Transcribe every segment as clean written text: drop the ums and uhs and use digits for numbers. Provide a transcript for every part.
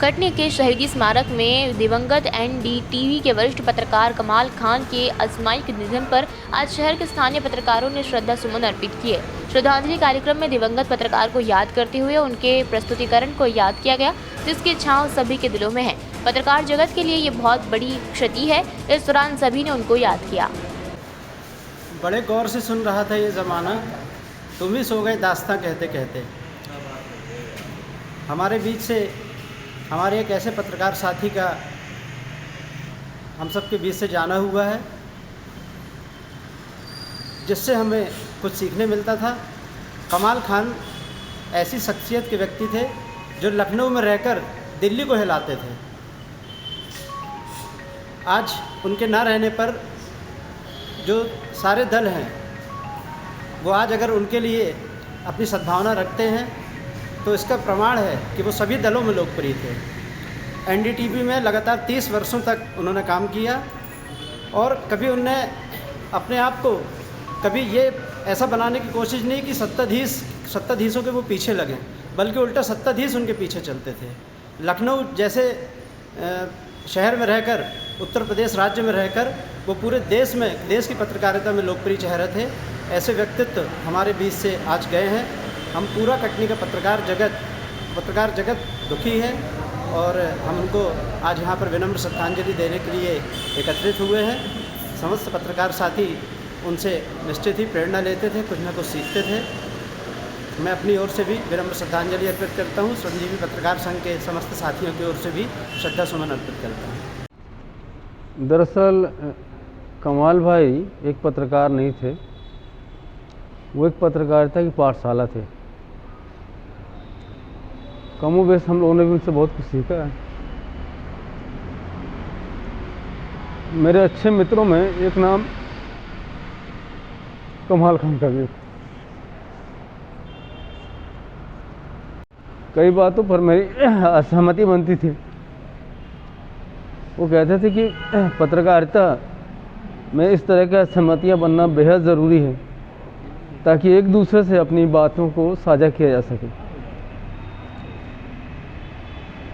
कटनी के शहीदी स्मारक में दिवंगत एनडीटीवी के वरिष्ठ पत्रकार कमाल खान के असामयिक निधन पर आज शहर के स्थानीय पत्रकारों ने श्रद्धा सुमन अर्पित किए। श्रद्धांजलि कार्यक्रम में दिवंगत पत्रकार को याद करते हुए उनके प्रस्तुतिकरण को याद किया गया, जिसकी छांव सभी के दिलों में है। पत्रकार जगत के लिए ये बहुत बड़ी क्षति है। इस दौरान सभी ने उनको याद किया। बड़े गौर से सुन रहा था ये ज़माना, तुम ही सो गए दास्तां कहते कहते। हमारे बीच से हमारे एक ऐसे पत्रकार साथी का हम सब के बीच से जाना हुआ है, जिससे हमें कुछ सीखने मिलता था। कमाल खान ऐसी शख्सियत के व्यक्ति थे जो लखनऊ में रहकर दिल्ली को हिलाते थे। आज उनके ना रहने पर जो सारे दल हैं वो आज अगर उनके लिए अपनी सद्भावना रखते हैं तो इसका प्रमाण है कि वो सभी दलों में लोकप्रिय थे। एनडीटीवी में लगातार 30 वर्षों तक उन्होंने काम किया और कभी उनने अपने आप को कभी ये ऐसा बनाने की कोशिश नहीं कि सत्ताधीशों के वो पीछे लगें, बल्कि उल्टा सत्ताधीश उनके पीछे चलते थे। लखनऊ जैसे शहर में रहकर, उत्तर प्रदेश राज्य में रहकर वो पूरे देश की पत्रकारिता में लोकप्रिय चेहरे थे। ऐसे व्यक्तित्व हमारे बीच से आज गए हैं। हम पूरा कटनी का पत्रकार जगत दुखी है और हम उनको आज यहाँ पर विनम्र श्रद्धांजलि देने के लिए एकत्रित हुए हैं। समस्त पत्रकार साथी उनसे निश्चित ही प्रेरणा लेते थे, कुछ न कुछ सीखते थे। मैं अपनी ओर से भी विनम्र श्रद्धांजलि अर्पित करता हूँ। श्रमजीवी पत्रकार संघ के समस्त साथियों की ओर से भी श्रद्धा सुमन अर्पित करता हूँ। दरअसल कमाल भाई एक पत्रकार नहीं थे, वो एक पत्रकारिता की पाठशाला थे। कमोबेश हम लोगों ने भी उनसे बहुत कुछ सीखा है। मेरे अच्छे मित्रों में एक नाम कमाल खान का भी। कई बातों पर मेरी असहमति बनती थी। वो कहते थे कि पत्रकारिता में इस तरह की असहमतियाँ बनना बेहद ज़रूरी है ताकि एक दूसरे से अपनी बातों को साझा किया जा सके।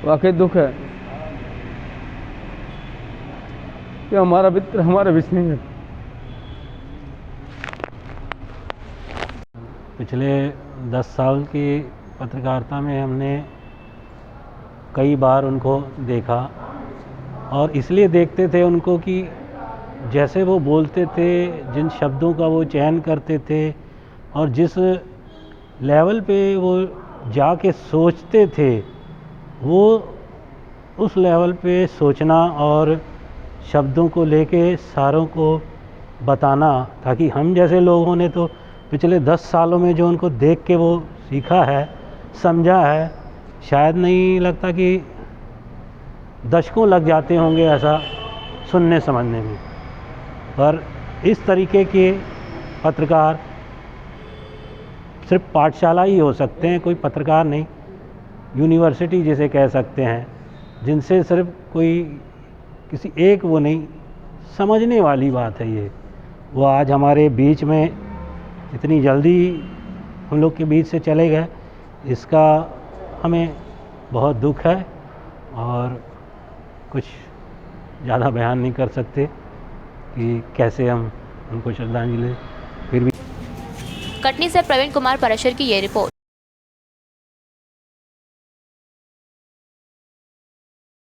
वाकई दुख है कि हमारा मित्र हमारे बीच नहीं है। पिछले 10 साल की पत्रकारिता में हमने कई बार उनको देखा और इसलिए देखते थे उनको कि जैसे वो बोलते थे, जिन शब्दों का वो चयन करते थे और जिस लेवल पे वो जाके सोचते थे, वो उस लेवल पे सोचना और शब्दों को लेके सारों को बताना, ताकि हम जैसे लोगों ने तो पिछले 10 सालों में जो उनको देख के वो सीखा है, समझा है, शायद नहीं लगता कि दशकों लग जाते होंगे ऐसा सुनने समझने में। पर इस तरीके के पत्रकार सिर्फ पाठशाला ही हो सकते हैं, कोई पत्रकार नहीं, यूनिवर्सिटी जिसे कह सकते हैं, जिनसे सिर्फ कोई किसी एक वो नहीं, समझने वाली बात है ये। वो आज हमारे बीच में इतनी जल्दी हम लोग के बीच से चले गए, इसका हमें बहुत दुख है और कुछ ज़्यादा बयान नहीं कर सकते कि कैसे हम उनको श्रद्धांजलि। फिर भी कटनी से प्रवीण कुमार परशर की ये रिपोर्ट।